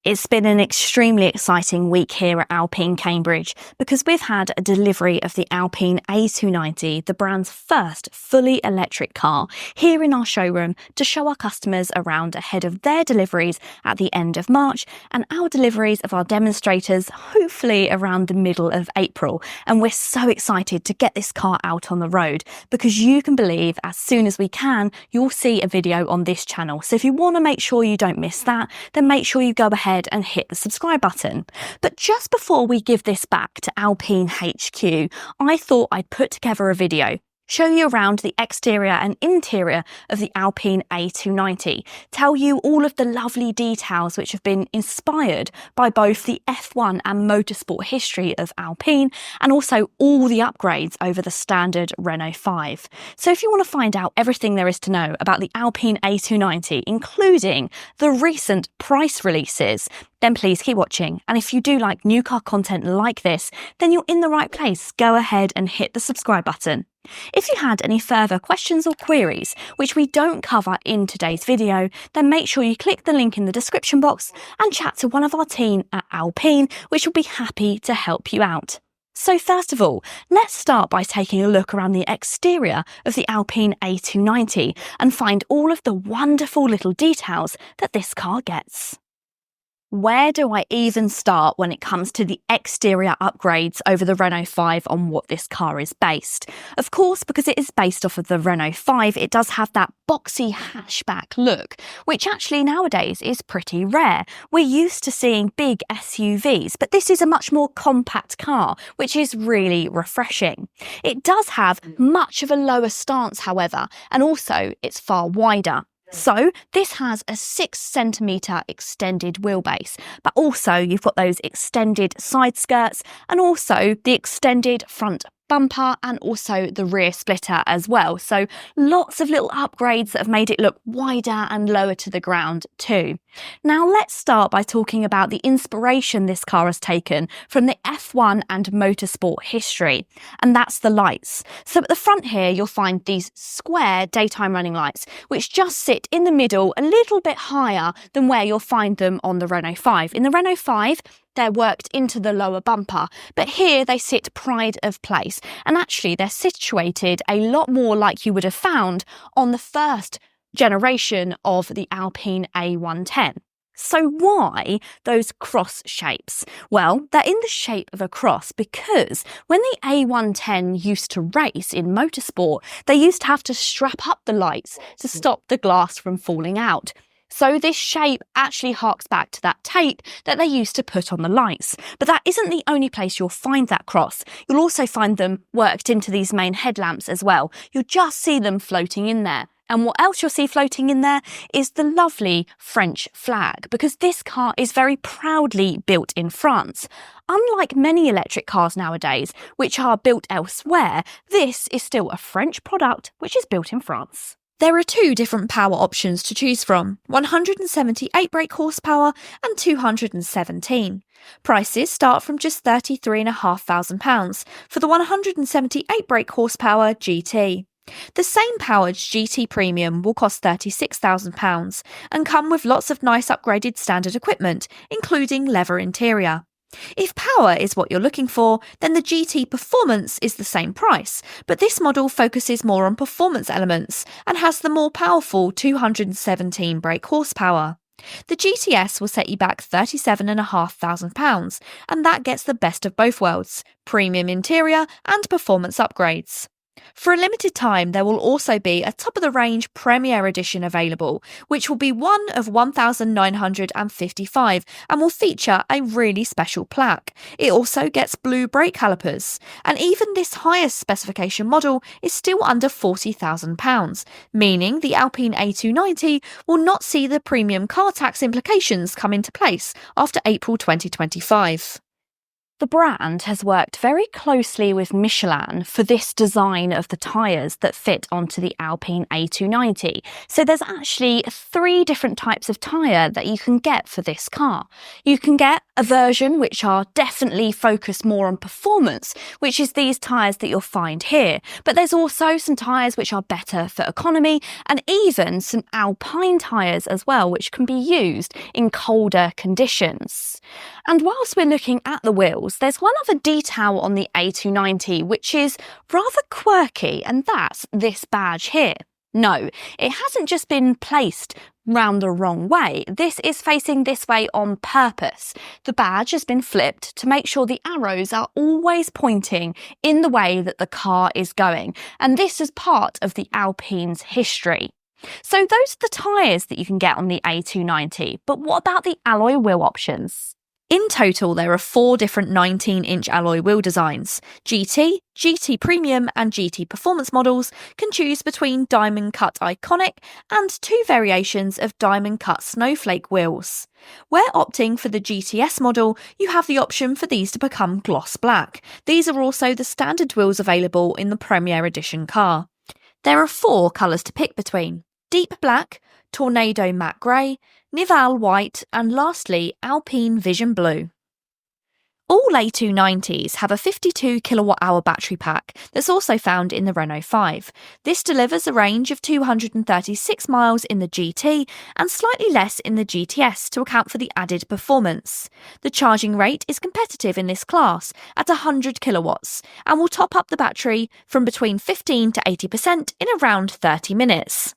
It's been an extremely exciting week here at Alpine Cambridge because we've had a delivery of the Alpine A290, the brand's first fully electric car, here in our showroom to show our customers around ahead of their deliveries at the end of March and our deliveries of our demonstrators hopefully around the middle of April. And we're so excited to get this car out on the road because you can believe as soon as we can, you'll see a video on this channel. So if you want to make sure you don't miss that, then make sure you go ahead and hit the subscribe button. But just before we give this back to Alpine HQ, I thought I'd put together a video show you around the exterior and interior of the Alpine A290, tell you all of the lovely details which have been inspired by both the F1 and motorsport history of Alpine and also all the upgrades over the standard Renault 5. So if you want to find out everything there is to know about the Alpine A290, including the recent price releases, then please keep watching. And if you do like new car content like this, then you're in the right place. Go ahead and hit the subscribe button. If you had any further questions or queries which we don't cover in today's video, then make sure you click the link in the description box and chat to one of our team at Alpine, which will be happy to help you out. So first of all, let's start by taking a look around the exterior of the Alpine A290 and find all of the wonderful little details that this car gets. Where do I even start when it comes to the exterior upgrades over the Renault 5 on what this car is based? Of course, because it is based off of the Renault 5, it does have that boxy hatchback look, which actually nowadays is pretty rare. We're used to seeing big SUVs, but this is a much more compact car, which is really refreshing. It does have much of a lower stance, however, and also it's far wider. So this has a 6cm extended wheelbase, but also you've got those extended side skirts and also the extended front bumper and also the rear splitter as well. So lots of little upgrades that have made it look wider and lower to the ground too. Now let's start by talking about the inspiration this car has taken from the F1 and motorsport history, and that's the lights. So at the front here you'll find these square daytime running lights which just sit in the middle a little bit higher than where you'll find them on the Renault 5. In the Renault 5 they're worked into the lower bumper, but here they sit pride of place, and actually they're situated a lot more like you would have found on the first generation of the Alpine A110. So why those cross shapes? Well, they're in the shape of a cross because when the A110 used to race in motorsport, they used to have to strap up the lights to stop the glass from falling out. So this shape actually harks back to that tape that they used to put on the lights. But that isn't the only place you'll find that cross. You'll also find them worked into these main headlamps as well. You'll just see them floating in there. And what else you'll see floating in there is the lovely French flag, because this car is very proudly built in France. Unlike many electric cars nowadays, which are built elsewhere, this is still a French product which is built in France. There are two different power options to choose from, 178 brake horsepower and 217. Prices start from just £33,500 for the 178 brake horsepower GT. The same powered GT Premium will cost £36,000 and come with lots of nice upgraded standard equipment, including leather interior. If power is what you're looking for, then the GT Performance is the same price, but this model focuses more on performance elements and has the more powerful 217 brake horsepower. The GTS will set you back £37,500, and that gets the best of both worlds, premium interior and performance upgrades. For a limited time, there will also be a top-of-the-range Premier Edition available, which will be one of 1,955 and will feature a really special plaque. It also gets blue brake calipers, and even this highest specification model is still under £40,000, meaning the Alpine A290 will not see the premium car tax implications come into place after April 2025. The brand has worked very closely with Michelin for this design of the tyres that fit onto the Alpine A290. So there's actually 3 different types of tyre that you can get for this car. You can get a version which are definitely focused more on performance, which is these tyres that you'll find here. But there's also some tyres which are better for economy, and even some Alpine tyres as well, which can be used in colder conditions. And whilst we're looking at the wheels, there's one other detail on the A290 which is rather quirky, and that's this badge here. No, it hasn't just been placed round the wrong way. This is facing this way on purpose. The badge has been flipped to make sure the arrows are always pointing in the way that the car is going, and this is part of the Alpine's history. So those are the tyres that you can get on the A290, but what about the alloy wheel options? In total, there are 4 different 19-inch alloy wheel designs. GT, GT Premium and GT Performance models can choose between Diamond Cut Iconic and 2 variations of Diamond Cut Snowflake wheels. Where opting for the GTS model, you have the option for these to become gloss black. These are also the standard wheels available in the Premier Edition car. There are 4 colours to pick between: Deep Black, Tornado Matte Grey, Nival White and lastly Alpine Vision Blue. All A290s have a 52 kWh battery pack that's also found in the Renault 5. This delivers a range of 236 miles in the GT and slightly less in the GTS to account for the added performance. The charging rate is competitive in this class at 100 kilowatts and will top up the battery from between 15 to 80% in around 30 minutes.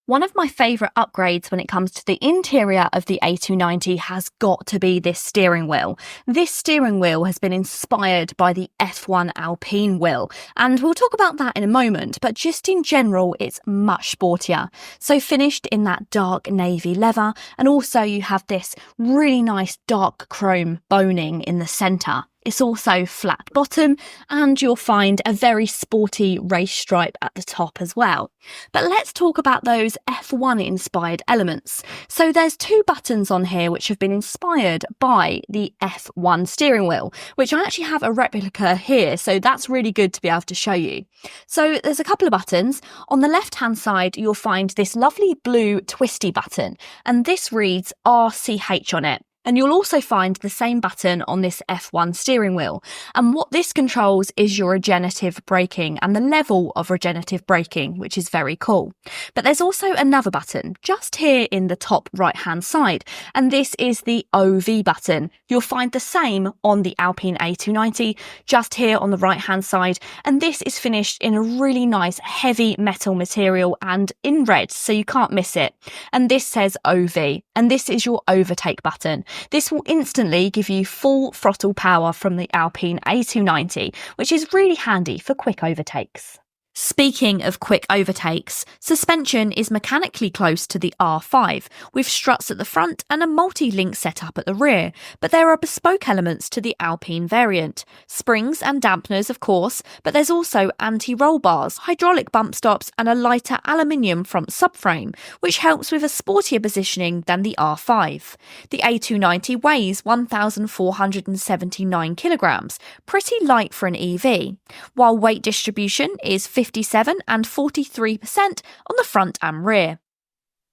One of my favourite upgrades when it comes to the interior of the A290 has got to be this steering wheel. This steering wheel has been inspired by the F1 Alpine wheel, and we'll talk about that in a moment, but just in general it's much sportier. So finished in that dark navy leather, and also you have this really nice dark chrome boning in the centre. It's also flat bottom, and you'll find a very sporty race stripe at the top as well. But let's talk about those F1 inspired elements. So there's 2 buttons on here which have been inspired by the F1 steering wheel, which I actually have a replica here, so that's really good to be able to show you. So there's a couple of buttons. On the left hand side you'll find this lovely blue twisty button, and this reads RCH on it. And you'll also find the same button on this F1 steering wheel. And what this controls is your regenerative braking and the level of regenerative braking, which is very cool. But there's also another button just here in the top right hand side, and this is the OV button. You'll find the same on the Alpine A290 just here on the right hand side, and this is finished in a really nice heavy metal material and in red, so you can't miss it. And this says OV, and this is your overtake button. This will instantly give you full throttle power from the Alpine A290, which is really handy for quick overtakes. Speaking of quick overtakes, suspension is mechanically close to the R5, with struts at the front and a multi-link setup at the rear, but there are bespoke elements to the Alpine variant. Springs and dampeners, of course, but there's also anti-roll bars, hydraulic bump stops and a lighter aluminium front subframe, which helps with a sportier positioning than the R5. The A290 weighs 1,479 kilograms, pretty light for an EV, while weight distribution is 57 and 43% on the front and rear.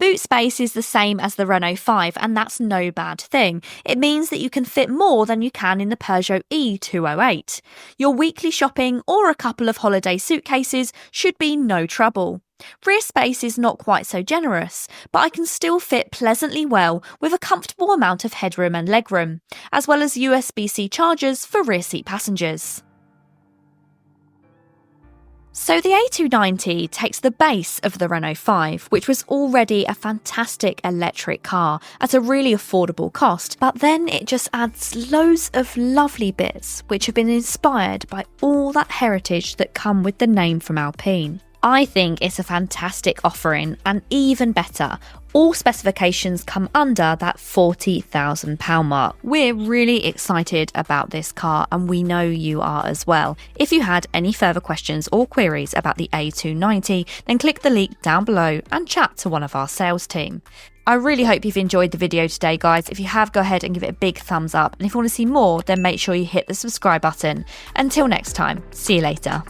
Boot space is the same as the Renault 5, and that's no bad thing. It means that you can fit more than you can in the Peugeot E208. Your weekly shopping or a couple of holiday suitcases should be no trouble. Rear space is not quite so generous, but I can still fit pleasantly well with a comfortable amount of headroom and legroom, as well as USB-C chargers for rear seat passengers. So the A290 takes the base of the Renault 5, which was already a fantastic electric car at a really affordable cost, but then it just adds loads of lovely bits which have been inspired by all that heritage that come with the name from Alpine. I think it's a fantastic offering, and even better, all specifications come under that £40,000 mark. We're really excited about this car, and we know you are as well. If you had any further questions or queries about the A290, then click the link down below and chat to one of our sales team. I really hope you've enjoyed the video today, guys. If you have, go ahead and give it a big thumbs up. And if you want to see more, then make sure you hit the subscribe button. Until next time, see you later.